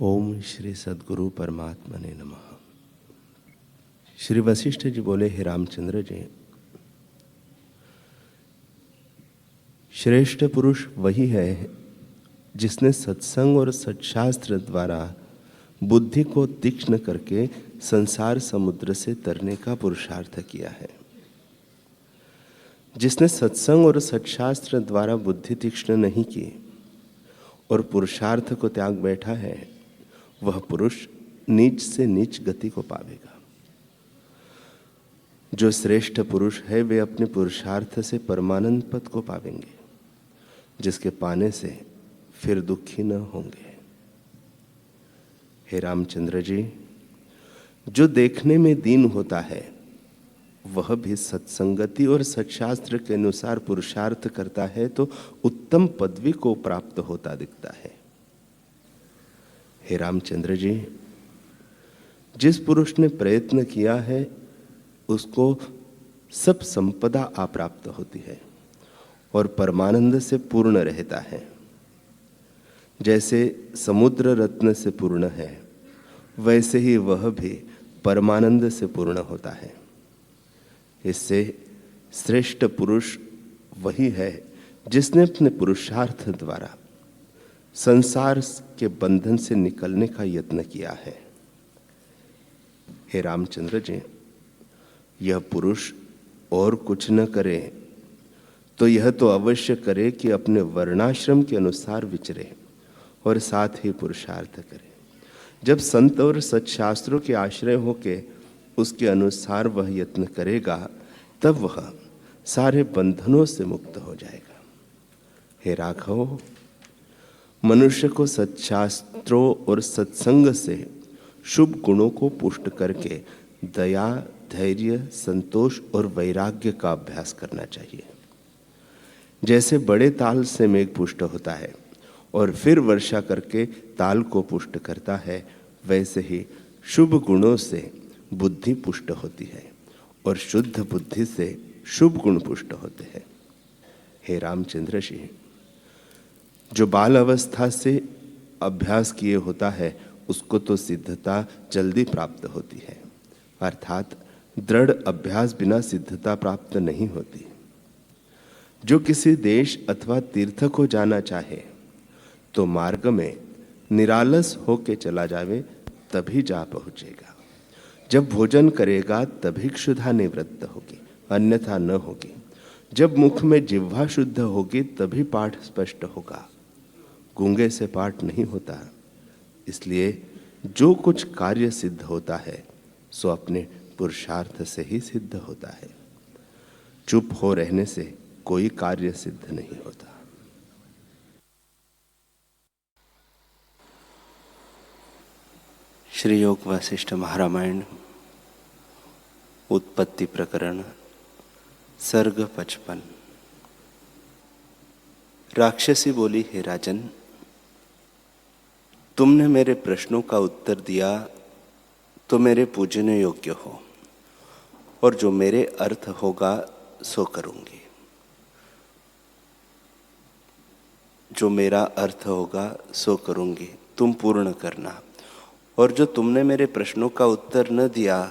ओम श्री सद्गुरु परमात्मा ने नमः। श्री वशिष्ठ जी बोले, हे रामचंद्र जी, श्रेष्ठ पुरुष वही है जिसने सत्संग और सत्शास्त्र द्वारा बुद्धि को तीक्ष्ण करके संसार समुद्र से तरने का पुरुषार्थ किया है। जिसने सत्संग और सत्शास्त्र द्वारा बुद्धि तीक्ष्ण नहीं की और पुरुषार्थ को त्याग बैठा है, वह पुरुष नीच से नीच गति को पावेगा। जो श्रेष्ठ पुरुष है वे अपने पुरुषार्थ से परमानंद पद को पावेंगे, जिसके पाने से फिर दुखी न होंगे। हे रामचंद्र जी, जो देखने में दीन होता है वह भी सत्संगति और सत्शास्त्र के अनुसार पुरुषार्थ करता है तो उत्तम पदवी को प्राप्त होता दिखता है। हे रामचंद्र जी, जिस पुरुष ने प्रयत्न किया है उसको सब संपदा अप्राप्त होती है और परमानंद से पूर्ण रहता है। जैसे समुद्र रत्न से पूर्ण है, वैसे ही वह भी परमानंद से पूर्ण होता है। इससे श्रेष्ठ पुरुष वही है जिसने अपने पुरुषार्थ द्वारा संसार के बंधन से निकलने का यत्न किया है। हे रामचंद्र जी, यह पुरुष और कुछ न करे तो यह तो अवश्य करे कि अपने वर्णाश्रम के अनुसार विचरे और साथ ही पुरुषार्थ करे। जब संत और सत्शास्त्रों के आश्रय होके उसके अनुसार वह यत्न करेगा, तब वह सारे बंधनों से मुक्त हो जाएगा। हे राघव, मनुष्य को सत्शास्त्रों और सत्संग से शुभ गुणों को पुष्ट करके दया, धैर्य, संतोष और वैराग्य का अभ्यास करना चाहिए। जैसे बड़े ताल से मेघ पुष्ट होता है और फिर वर्षा करके ताल को पुष्ट करता है, वैसे ही शुभ गुणों से बुद्धि पुष्ट होती है और शुद्ध बुद्धि से शुभ गुण पुष्ट होते हैं। हे रामचंद्र जी, जो बाल अवस्था से अभ्यास किए होता है उसको तो सिद्धता जल्दी प्राप्त होती है, अर्थात दृढ़ अभ्यास बिना सिद्धता प्राप्त नहीं होती। जो किसी देश अथवा तीर्थ को जाना चाहे तो मार्ग में निरालस होके चला जावे, तभी जा पहुंचेगा। जब भोजन करेगा तभी क्षुधा निवृत्त होगी, अन्यथा न होगी। जब मुख में जिह्वा शुद्ध होगी तभी पाठ स्पष्ट होगा। गूंगे से पाठ नहीं होता। इसलिए जो कुछ कार्य सिद्ध होता है सो अपने पुरुषार्थ से ही सिद्ध होता है। चुप हो रहने से कोई कार्य सिद्ध नहीं होता। श्री योग वशिष्ठ महारामायण उत्पत्ति प्रकरण सर्ग 55। राक्षसी बोली, हे राजन, तुमने मेरे प्रश्नों का उत्तर दिया तो मेरे पूजने योग्य हो, और जो मेरे अर्थ होगा सो करूंगी। जो मेरा अर्थ होगा सो करूंगी, तुम पूर्ण करना। और जो तुमने मेरे प्रश्नों का उत्तर न दिया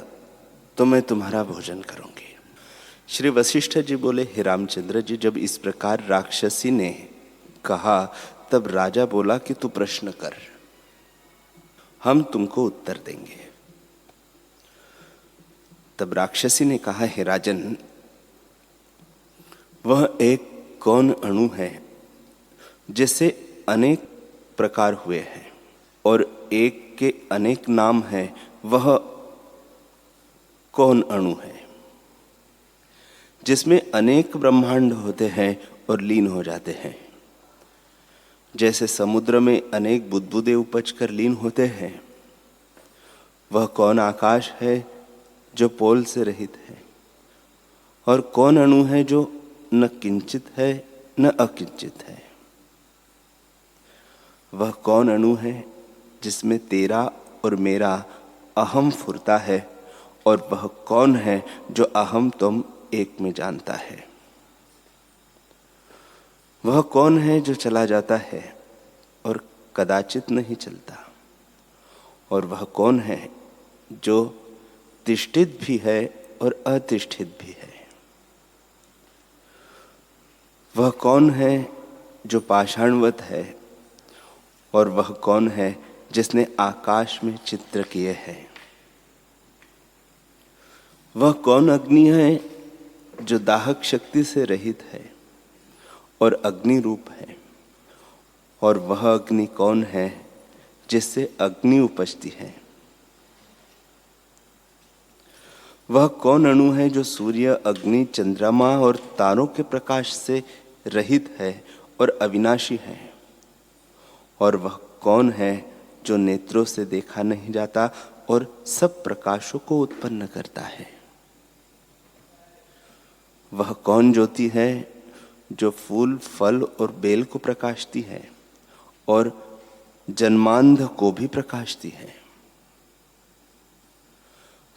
तो मैं तुम्हारा भोजन करूंगी। श्री वशिष्ठ जी बोले, हे रामचंद्र जी, जब इस प्रकार राक्षसी ने कहा तब राजा बोला कि तू प्रश्न कर, हम तुमको उत्तर देंगे। तब राक्षसी ने कहा, हे राजन, वह एक कौन अणु है जिससे अनेक प्रकार हुए हैं और एक के अनेक नाम हैं, वह कौन अणु है जिसमें अनेक ब्रह्मांड होते हैं और लीन हो जाते हैं। जैसे समुद्र में अनेक बुदबुदे उपज कर लीन होते हैं, वह कौन आकाश है जो पोल से रहित है, और कौन अणु है जो न किंचित है न अकिंचित है। वह कौन अणु है जिसमें तेरा और मेरा अहम फुरता है, और वह कौन है जो अहम तुम एक में जानता है। वह कौन है जो चला जाता है और कदाचित नहीं चलता, और वह कौन है जो तिष्ठित भी है और अतिष्ठित भी है? वह कौन है जो पाषाणवत है और वह कौन है जिसने आकाश में चित्र किए हैं? वह कौन अग्नि है जो दाहक शक्ति से रहित है और अग्नि रूप है? और वह अग्नि कौन है जिससे अग्नि उपजती है? वह कौन अणु है जो सूर्य, अग्नि, चंद्रमा और तारों के प्रकाश से रहित है और अविनाशी है? और वह कौन है जो नेत्रों से देखा नहीं जाता और सब प्रकाशों को उत्पन्न करता है? वह कौन ज्योति है जो फूल, फल और बेल को प्रकाशती है और जन्मांध को भी प्रकाशती है?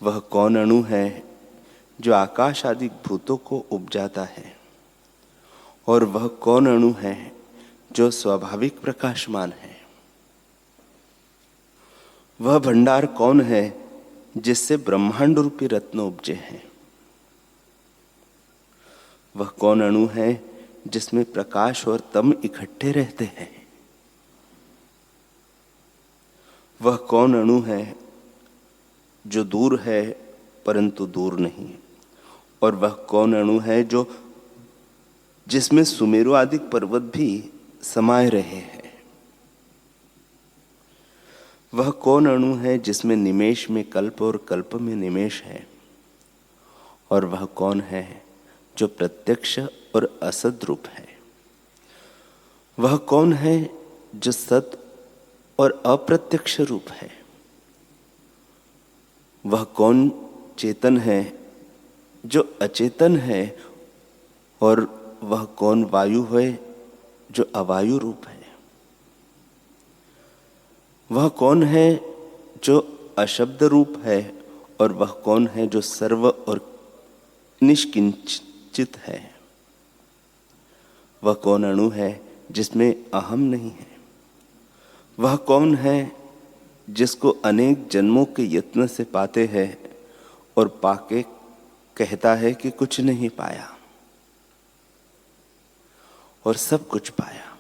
वह कौन अणु है जो आकाश आदि भूतों को उपजाता है? और वह कौन अणु है जो स्वाभाविक प्रकाशमान है? वह भंडार कौन है जिससे ब्रह्मांड रूपी रत्न उपजे हैं? वह कौन अणु है जिसमें प्रकाश और तम इकट्ठे रहते हैं? वह कौन अणु है जो दूर है परंतु दूर नहीं? और वह कौन अणु है जो जिसमें सुमेरु आदि पर्वत भी समाये रहे हैं? वह कौन अणु है जिसमें निमेष में कल्प और कल्प में निमेष है? और वह कौन है जो प्रत्यक्ष और असद रूप है? वह कौन है जो सत और अप्रत्यक्ष रूप है? वह कौन चेतन है जो अचेतन है? और वह कौन वायु है जो अवायु रूप है? वह कौन है जो अशब्द रूप है? और वह कौन है जो सर्व और निष्किंचित है? वह कौन अणु है जिसमें अहम नहीं है? वह कौन है जिसको अनेक जन्मों के यत्न से पाते हैं और पाके कहता है कि कुछ नहीं पाया और सब कुछ पाया?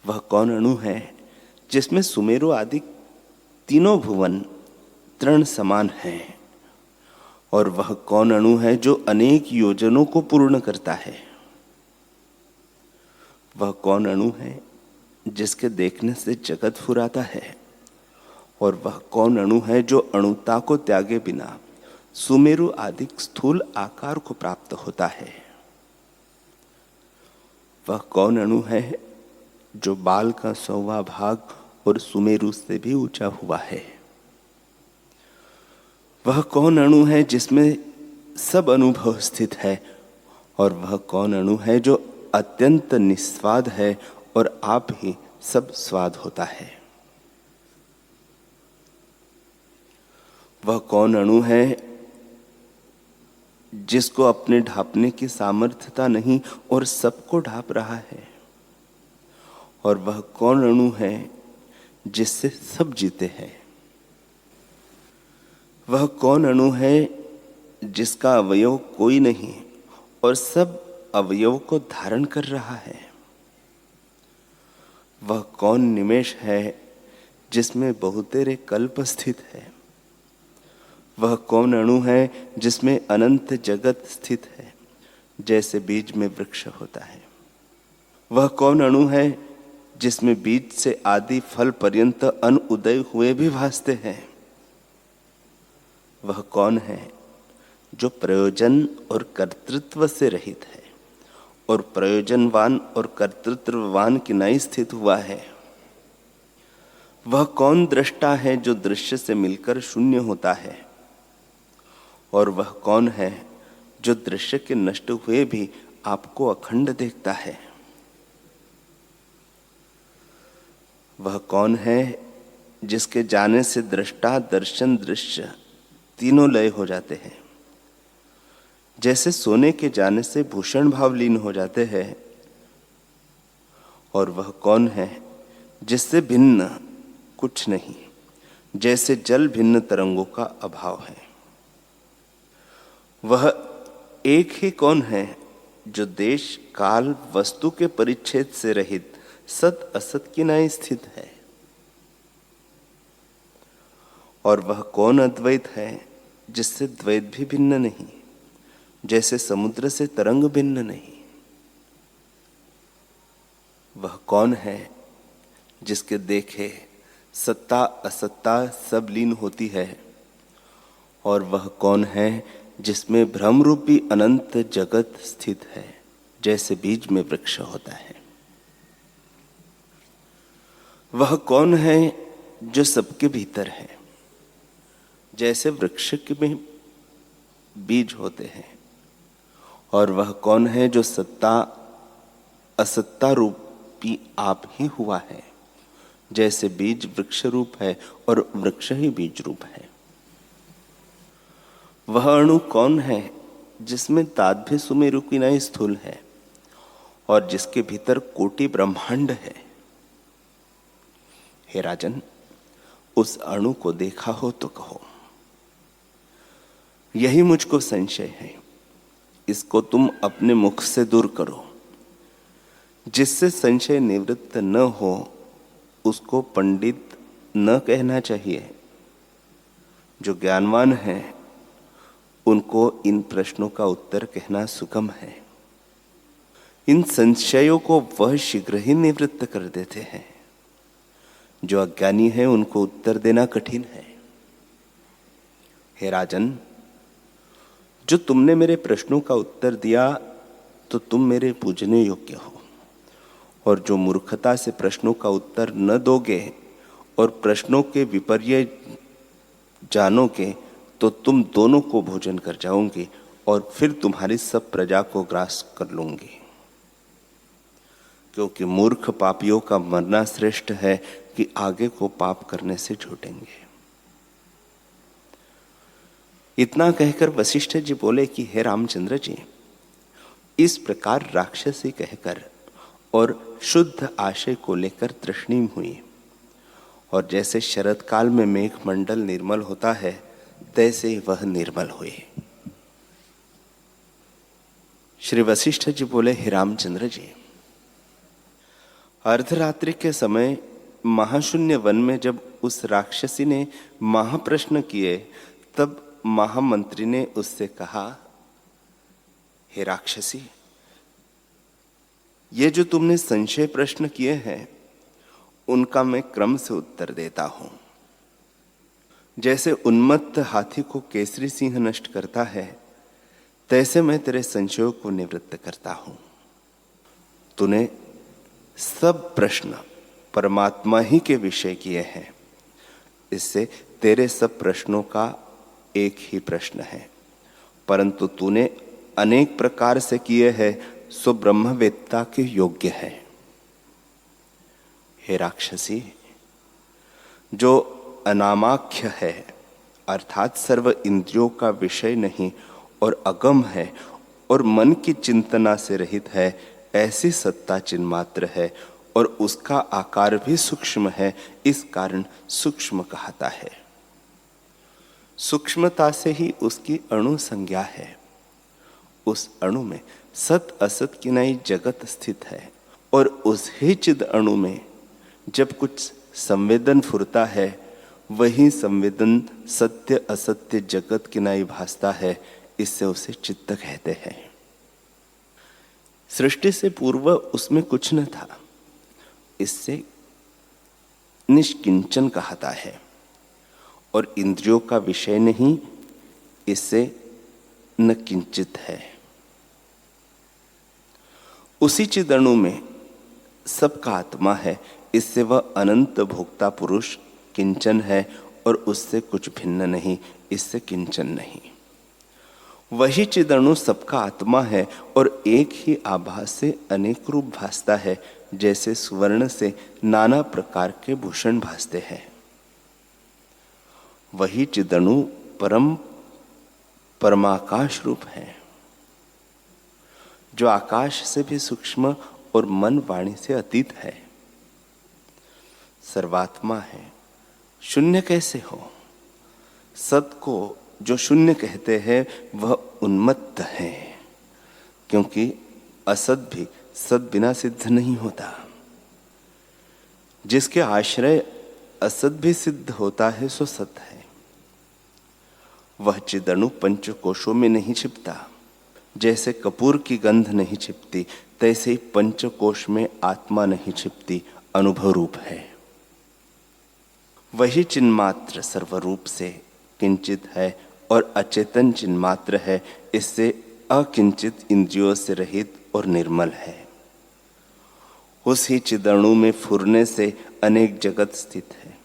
वह कौन अणु है जिसमें सुमेरु आदि तीनों भुवन तृण समान हैं? और वह कौन अणु है जो अनेक योजनों को पूर्ण करता है? वह कौन अणु है जिसके देखने से जगत फुराता है? और वह कौन अणु है जो अणुता को त्यागे बिना सुमेरु आदि स्थूल आकार को प्राप्त होता है? वह कौन अणु है जो बाल का 100वां भाग और सुमेरु से भी ऊंचा हुआ है? वह कौन अणु है जिसमें सब अनुभव स्थित है? और वह कौन अणु है जो अत्यंत निस्वाद है और आप ही सब स्वाद होता है? वह कौन अणु है जिसको अपने ढापने की सामर्थ्यता नहीं और सबको ढाप रहा है? और वह कौन अणु है जिससे सब जीते हैं? वह कौन अणु है जिसका अवयव कोई नहीं और सब अवयव को धारण कर रहा है? वह कौन निमेष है जिसमें बहुतेरे कल्प स्थित है? वह कौन अणु है जिसमें अनंत जगत स्थित है, जैसे बीज में वृक्ष होता है? वह कौन अणु है जिसमें बीज से आदि फल पर्यंत अन उदय हुए भी भासते हैं? वह कौन है जो प्रयोजन और कर्तृत्व से रहित है और प्रयोजनवान और कर्तृत्ववान की नई स्थित हुआ है? वह कौन दृष्टा है जो दृश्य से मिलकर शून्य होता है? और वह कौन है जो दृश्य के नष्ट हुए भी आपको अखंड देखता है? वह कौन है जिसके जाने से दृष्टा, दर्शन, दृश्य तीनों लय हो जाते हैं? जैसे सोने के जाने से भूषण भाव लीन हो जाते हैं। और वह कौन है जिससे भिन्न कुछ नहीं, जैसे जल भिन्न तरंगों का अभाव है। वह एक ही कौन है जो देश काल वस्तु के परिच्छेद से रहित सत असत की नाई स्थित है। और वह कौन अद्वैत है जिससे द्वैत भी भिन्न नहीं, जैसे समुद्र से तरंग भिन्न नहीं। वह कौन है जिसके देखे सत्ता असत्ता सब लीन होती है। और वह कौन है जिसमें भ्रम रूपी अनंत जगत स्थित है, जैसे बीज में वृक्ष होता है। वह कौन है जो सबके भीतर है, जैसे वृक्ष में बीज होते हैं। और वह कौन है जो सत्ता असत्ता रूपी आप ही हुआ है, जैसे बीज वृक्ष रूप है और वृक्ष ही बीज रूप है। वह अणु कौन है जिसमें तादभे सुमेरु की नाई स्थूल है और जिसके भीतर कोटि ब्रह्मांड है। हे राजन, उस अणु को देखा हो तो कहो। यही मुझको संशय है, इसको तुम अपने मुख से दूर करो। जिससे संशय निवृत्त न हो उसको पंडित न कहना चाहिए। जो ज्ञानवान है उनको इन प्रश्नों का उत्तर कहना सुगम है। इन संशयों को वह शीघ्र ही निवृत्त कर देते हैं। जो अज्ञानी है उनको उत्तर देना कठिन है। हे राजन, जो तुमने मेरे प्रश्नों का उत्तर दिया तो तुम मेरे पूजने योग्य हो, और जो मूर्खता से प्रश्नों का उत्तर न दोगे और प्रश्नों के विपर्य जानोगे तो तुम दोनों को भोजन कर जाओगे और फिर तुम्हारी सब प्रजा को ग्रास कर लूंगी। क्योंकि मूर्ख पापियों का मरना श्रेष्ठ है कि आगे को पाप करने से छूटेंगे। इतना कहकर वशिष्ठ जी बोले कि हे रामचंद्र जी, इस प्रकार राक्षसी कहकर और शुद्ध आशय को लेकर तृष्णीम हुई। और जैसे शरद काल में मेघ मंडल निर्मल होता है तैसे ही वह निर्मल हुए। श्री वशिष्ठ जी बोले, हे रामचंद्र जी, अर्धरात्रि के समय महाशून्य वन में जब उस राक्षसी ने महाप्रश्न किए तब महामंत्री ने उससे कहा, हे राक्षसी, ये जो तुमने संशय प्रश्न किए हैं उनका मैं क्रम से उत्तर देता हूं। जैसे उन्मत्त हाथी को केसरी सिंह नष्ट करता है तैसे मैं तेरे संशयों को निवृत्त करता हूं। तूने सब प्रश्न परमात्मा ही के विषय किए हैं, इससे तेरे सब प्रश्नों का एक ही प्रश्न है, परंतु तूने अनेक प्रकार से किए हैं सो ब्रह्मवेत्ता के योग्य है। हे राक्षसी, जो अनामाख्य है अर्थात सर्व इंद्रियों का विषय नहीं और अगम है और मन की चिंतना से रहित है, ऐसी सत्ता चिन्मात्र है और उसका आकार भी सूक्ष्म है, इस कारण सूक्ष्म कहता है। सूक्ष्मता से ही उसकी अणु संज्ञा है। उस अणु में सत असत की नाई जगत स्थित है और उस ही चिद अणु में जब कुछ संवेदन फुरता है वही संवेदन सत्य असत्य जगत की नाई भासता है, इससे उसे चित्त कहते हैं। सृष्टि से पूर्व उसमें कुछ न था, इससे निष्किंचन कहता है। और इंद्रियों का विषय नहीं, इससे न किंचित है। उसी चिदणु में सबका आत्मा है, इससे वह अनंत भोक्ता पुरुष किंचन है और उससे कुछ भिन्न नहीं, इससे किंचन नहीं। वही चिदणु सबका आत्मा है और एक ही आभास से अनेक रूप भासता है, जैसे सुवर्ण से नाना प्रकार के भूषण भासते हैं। वही चिदणु परमाकाश रूप है, जो आकाश से भी सूक्ष्म और मन वाणी से अतीत है। सर्वात्मा है शून्य कैसे हो? सत को जो शून्य कहते हैं वह उन्मत्त है, क्योंकि असत भी सत बिना सिद्ध नहीं होता। जिसके आश्रय असत भी सिद्ध होता है सो सत है। वह चिदणु पंचकोशों में नहीं छिपता। जैसे कपूर की गंध नहीं छिपती, तैसे ही पंचकोश में आत्मा नहीं छिपती, अनुभव रूप है। वही चिन्मात्र सर्वरूप से किंचित है और अचेतन चिन्मात्र है, इससे अकिंचित इंद्रियों से रहित और निर्मल है। उसी चिदणु में फुरने से अनेक जगत स्थित है।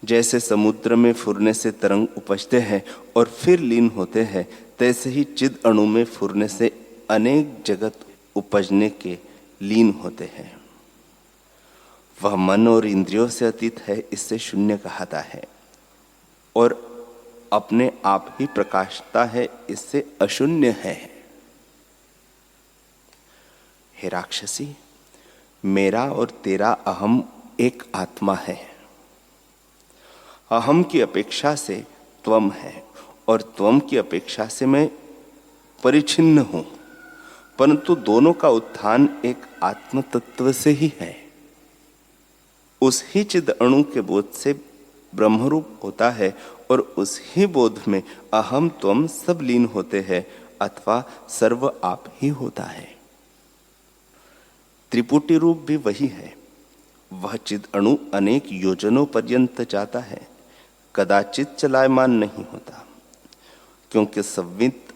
जैसे समुद्र में फुरने से तरंग उपजते हैं और फिर लीन होते हैं, तैसे ही चिद अणु में फुरने से अनेक जगत उपजने के लीन होते हैं। वह मन और इंद्रियों से अतीत है, इससे शून्य कहता है, और अपने आप ही प्रकाशता है, इससे अशून्य है। हे राक्षसी, मेरा और तेरा अहम एक आत्मा है। अहम की अपेक्षा से त्वम है और त्वम की अपेक्षा से मैं परिच्छिन्न हूं, परंतु दोनों का उत्थान एक आत्म तत्व से ही है। उस ही चिद अणु के बोध से ब्रह्मरूप होता है और उस ही बोध में अहम त्वम सब लीन होते हैं, अथवा सर्व आप ही होता है। त्रिपुटी रूप भी वही है। वह चिद अणु अनेक योजनों पर्यंत जाता है, कदाचित चलायमान नहीं होता, क्योंकि संवित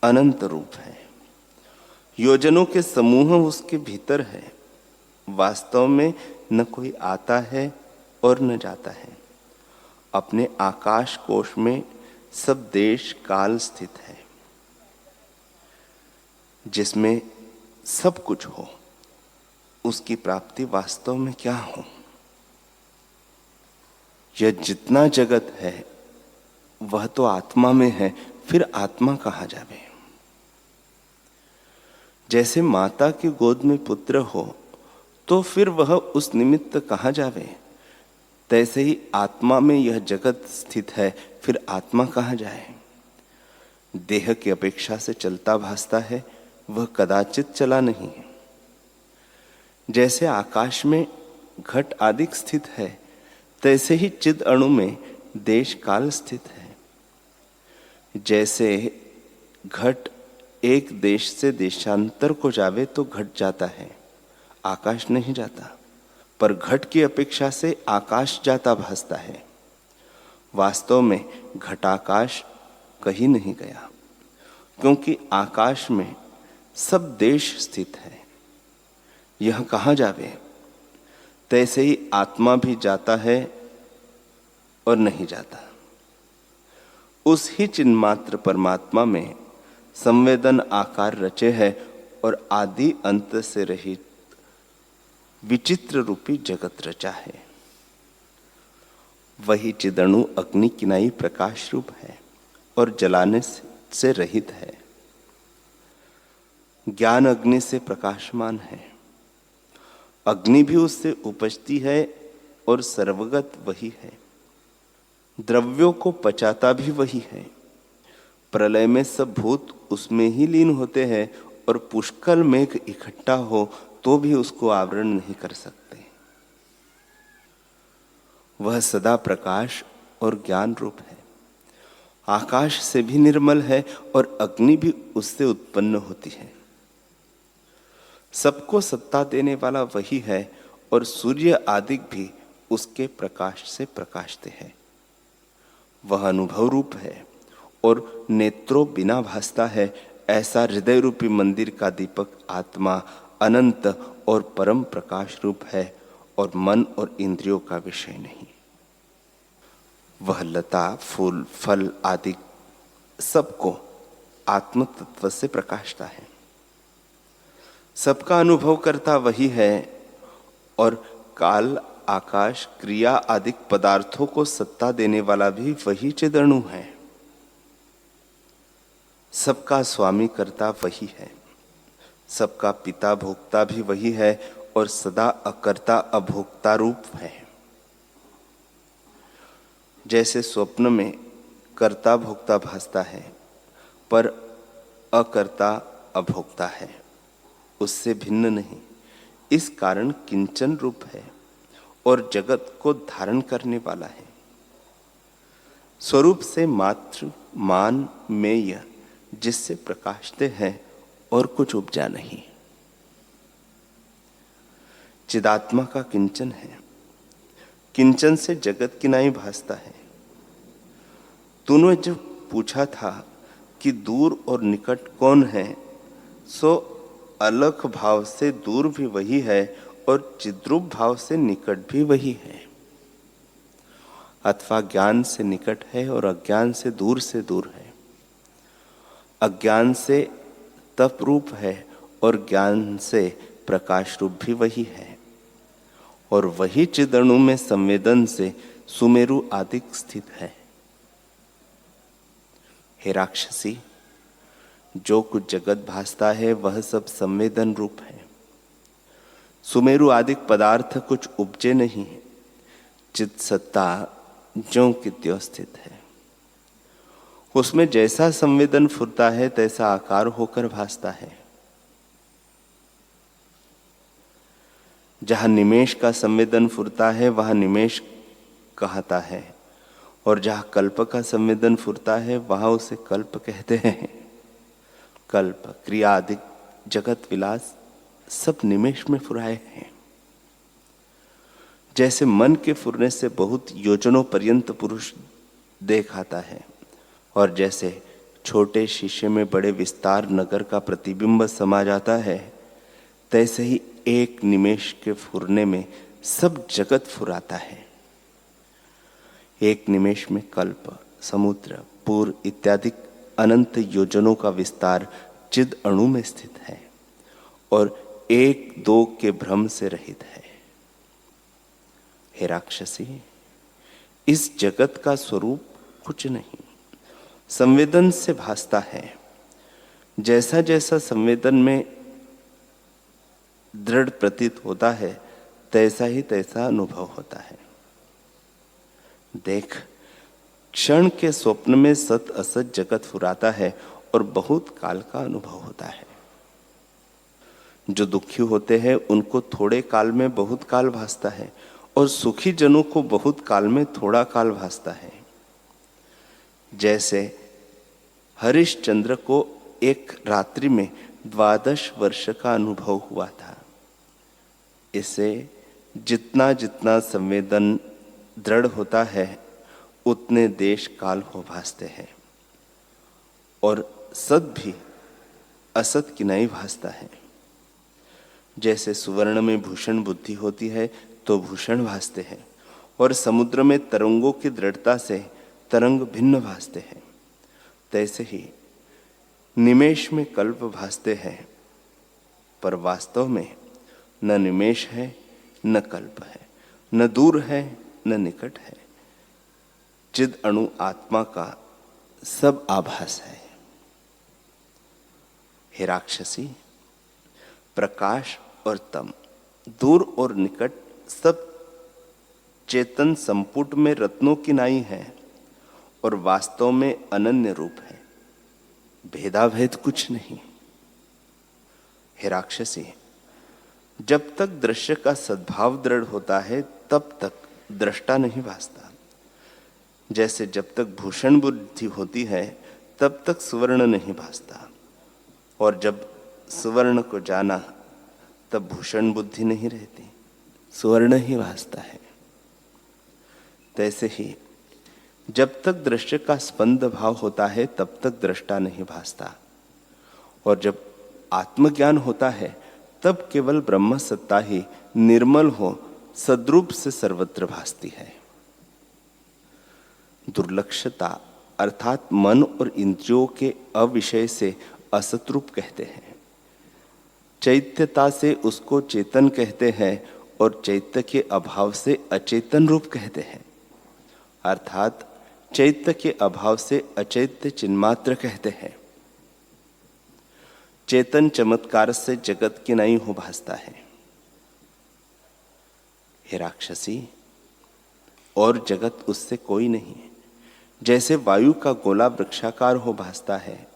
अनंत रूप है। योजनों के समूह उसके भीतर है। वास्तव में न कोई आता है और न जाता है। अपने आकाश कोश में सब देश काल स्थित है। जिसमें सब कुछ हो, उसकी प्राप्ति वास्तव में क्या हो? यह जितना जगत है वह तो आत्मा में है, फिर आत्मा कहाँ जावे? जैसे माता की गोद में पुत्र हो तो फिर वह उस निमित्त कहाँ जावे? तैसे ही आत्मा में यह जगत स्थित है, फिर आत्मा कहाँ जाए? देह की अपेक्षा से चलता भासता है, वह कदाचित चला नहीं है। जैसे आकाश में घट आदि स्थित है, तैसे ही चिद अणु में देश काल स्थित है। जैसे घट एक देश से देशांतर को जावे तो घट जाता है, आकाश नहीं जाता, पर घट की अपेक्षा से आकाश जाता भासता है। वास्तव में घटाकाश कहीं नहीं गया, क्योंकि आकाश में सब देश स्थित है। यह कहाँ जावे? तैसे ही आत्मा भी जाता है और नहीं जाता। उस ही चिन्मात्र परमात्मा में संवेदन आकार रचे है और आदि अंत से रहित विचित्र रूपी जगत रचा है। वही चिदणु अग्नि किनाई प्रकाश रूप है और जलाने से रहित है। ज्ञान अग्नि से प्रकाशमान है। अग्नि भी उससे उपजती है और सर्वगत वही है। द्रव्यों को पचाता भी वही है। प्रलय में सब भूत उसमें ही लीन होते हैं और पुष्कल मेघ इकट्ठा हो तो भी उसको आवरण नहीं कर सकते। वह सदा प्रकाश और ज्ञान रूप है। आकाश से भी निर्मल है और अग्नि भी उससे उत्पन्न होती है। सबको सत्ता देने वाला वही है और सूर्य आदि भी उसके प्रकाश से प्रकाशते हैं। वह अनुभव रूप है और नेत्रों बिना भासता है। ऐसा हृदय रूपी मंदिर का दीपक आत्मा अनंत और परम प्रकाश रूप है और मन और इंद्रियों का विषय नहीं। वह लता फूल फल आदि सबको आत्म तत्व से प्रकाशता है। सबका अनुभव करता वही है और काल आकाश क्रिया आदि पदार्थों को सत्ता देने वाला भी वही चिदणु है। सबका स्वामी करता वही है। सबका पिता भोक्ता भी वही है और सदा अकर्ता अभोक्ता रूप है। जैसे स्वप्न में कर्ता भोक्ता भासता है पर अकर्ता अभोक्ता है, उससे भिन्न नहीं, इस कारण किंचन रूप है और जगत को धारण करने वाला है। स्वरूप से मात्र मान मेय जिससे प्रकाशते हैं और कुछ उपजा नहीं। चिदात्मा का किंचन है, किंचन से जगत की नाई भासता है। तूने जब पूछा था कि दूर और निकट कौन है, सो अलख भाव से दूर भी वही है और चिद्रूप भाव से निकट भी वही है। अथवा ज्ञान से निकट है और अज्ञान से दूर है। अज्ञान से तप रूप है और ज्ञान से प्रकाश रूप भी वही है। और वही चिदणु में संवेदन से सुमेरु आदि स्थित है। हे राक्षसी, जो कुछ जगत भासता है वह सब संवेदन रूप है। सुमेरु आदि पदार्थ कुछ उपजे नहीं, चित सत्ता ज्यों की त्यों स्थित है। उसमें जैसा संवेदन फुरता है तैसा आकार होकर भासता है। जहां निमेष का संवेदन फुरता है वहां निमेष कहता है, और जहां कल्प का संवेदन फुरता है वहां उसे कल्प कहते हैं। कल्प, क्रिया आदि जगत विलास सब निमेष में फुराए हैं। जैसे मन के फुरने से बहुत योजनों पर्यंत पुरुष देख आता है, और जैसे छोटे शीशे में बड़े विस्तार नगर का प्रतिबिंब समा जाता है, तैसे ही एक निमेष के फुरने में सब जगत फुराता है। एक निमेष में कल्प, समुद्र, पूर इत्यादि अनंत योजनों का विस्तार चिद अणु में स्थित है और एक दो के भ्रम से रहित है। हे राक्षसी, इस जगत का स्वरूप कुछ नहीं, संवेदन से भासता है। जैसा जैसा संवेदन में दृढ़ प्रतीत होता है तैसा ही तैसा अनुभव होता है। देख, क्षण के स्वप्न में सत असत जगत फुराता है और बहुत काल का अनुभव होता है। जो दुखी होते हैं उनको थोड़े काल में बहुत काल भासता है और सुखी जनों को बहुत काल में थोड़ा काल भासता है। जैसे हरिश्चंद्र को एक रात्रि में 12 वर्ष का अनुभव हुआ था। इसे जितना जितना संवेदन दृढ़ होता है उतने देश काल हो भासते हैं, और सत भी असत की नहीं भासता है। जैसे सुवर्ण में भूषण बुद्धि होती है तो भूषण भासते हैं, और समुद्र में तरंगों की दृढ़ता से तरंग भिन्न भासते हैं, तैसे ही निमेष में कल्प भासते हैं, पर वास्तव में न निमेष है न कल्प है, न दूर है न निकट है। चिद अणु आत्मा का सब आभास है। हे राक्षसी, प्रकाश और तम, दूर और निकट सब चेतन संपुट में रत्नों की नाई है और वास्तव में अनन्य रूप है। भेदाभेद कुछ नहीं। हे राक्षसी, जब तक दृश्य का सद्भाव दृढ़ होता है तब तक दृष्टा नहीं भासता। जैसे जब तक भूषण बुद्धि होती है तब तक सुवर्ण नहीं भासता, और जब सुवर्ण को जाना तब भूषण बुद्धि नहीं रहती, सुवर्ण ही भासता है। तैसे ही जब तक दृश्य का स्पंद भाव होता है तब तक दृष्टा नहीं भासता, और जब आत्मज्ञान होता है तब केवल ब्रह्म सत्ता ही निर्मल हो सद्रूप से सर्वत्र भासती है। दुर्लक्षता अर्थात मन और इंद्रियों के अविषय से असतरूप कहते हैं। चैत्यता से उसको चेतन कहते हैं और चैत्य के अभाव से अचेतन रूप कहते हैं। अर्थात चैत्य के अभाव से अचैत्य चिन्मात्र कहते हैं। चेतन चमत्कार से जगत की नहीं हो भासता है। हे राक्षसी, और जगत उससे कोई नहीं है। जैसे वायु का गोला वृक्षाकार हो भासता है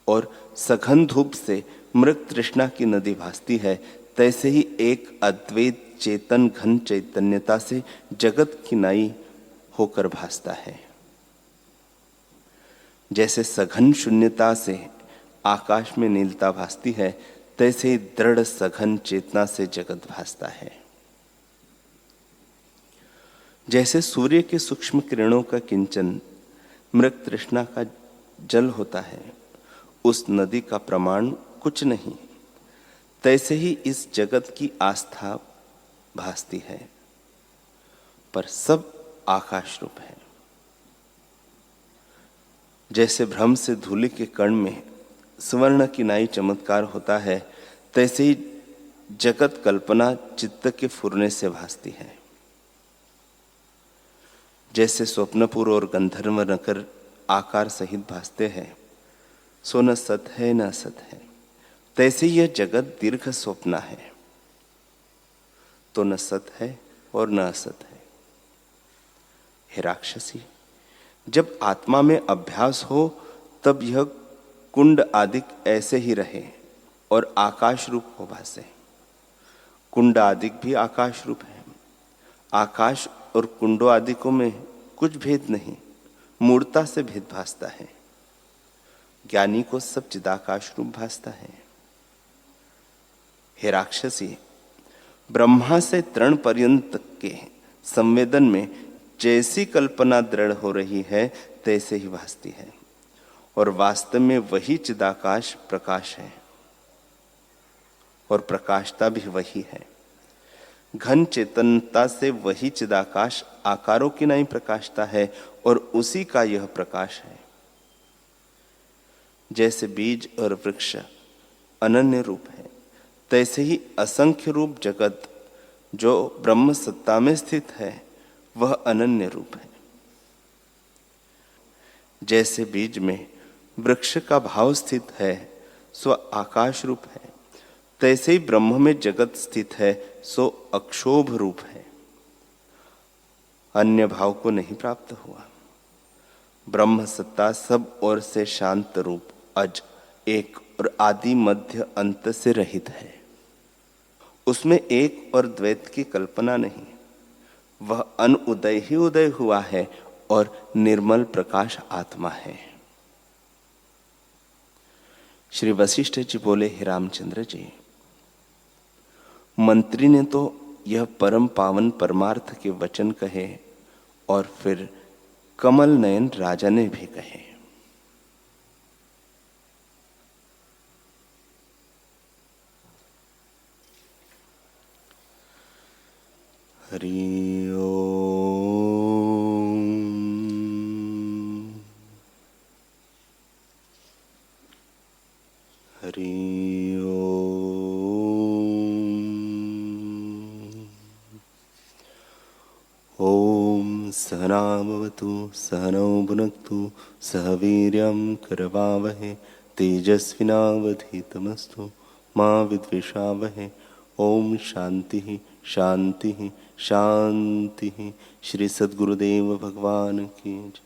और सघन धूप से मृग तृष्णा की नदी भासती है, तैसे ही एक अद्वैत चेतन घन चैतन्यता से जगत की नाई होकर भासता है। जैसे सघन शून्यता से आकाश में नीलता भासती है, तैसे ही दृढ़ सघन चेतना से जगत भासता है। जैसे सूर्य के सूक्ष्म किरणों का किंचन मृग तृष्णा का जल होता है, उस नदी का प्रमाण कुछ नहीं, तैसे ही इस जगत की आस्था भासती है, पर सब आकाश रूप है। जैसे भ्रम से धूलि के कण में स्वर्ण की नाई चमत्कार होता है, तैसे ही जगत कल्पना चित्त के फुरने से भासती है। जैसे स्वप्नपुर और गंधर्व नगर आकार सहित भासते हैं, सो न सत है न असत है, तैसे यह जगत दीर्घ स्वप्न है, तो न सत है और न असत है। हे राक्षसी, जब आत्मा में अभ्यास हो तब यह कुंड आदिक ऐसे ही रहे और आकाश रूप हो भासे। कुंड आदिक भी आकाश रूप है। आकाश और कुंडों आदिकों में कुछ भेद नहीं, मूर्ता से भेद भासता है। ज्ञानी को सब चिदाकाश रूप भासता है। हे राक्षसी, ब्रह्मा से तृण पर्यंत के संवेदन में जैसी कल्पना दृढ़ हो रही है, तैसे ही भासती है, और वास्तव में वही चिदाकाश प्रकाश है और प्रकाशता भी वही है। घन चेतनता से वही चिदाकाश आकारों की नहीं प्रकाशता है और उसी का यह प्रकाश है। जैसे बीज और वृक्ष अनन्य रूप है, तैसे ही असंख्य रूप जगत जो ब्रह्म सत्ता में स्थित है, वह अनन्य रूप है। जैसे बीज में वृक्ष का भाव स्थित है, सो आकाश रूप है, तैसे ही ब्रह्म में जगत स्थित है, सो अक्षोभ रूप है। अन्य भाव को नहीं प्राप्त हुआ। ब्रह्म सत्ता सब ओर से शांत रूप, अज, एक और आदि मध्य अंत से रहित है। उसमें एक और द्वैत की कल्पना नहीं, वह अनुदय ही उदय हुआ है और निर्मल प्रकाश आत्मा है। श्री वशिष्ठ जी बोले, हे रामचंद्र जी, मंत्री ने तो यह परम पावन परमार्थ के वचन कहे और फिर कमल नयन राजा ने भी कहे। हरि ओम। हरि ओम। सहना भवतु सहनौ भुनक्तु सह वीर्यं करवावहे तेजस्विनावधीतमस्तु मा विद्विषावहे। ओम शांति शांति शांति। श्री सद्गुरुदेव भगवान की जय।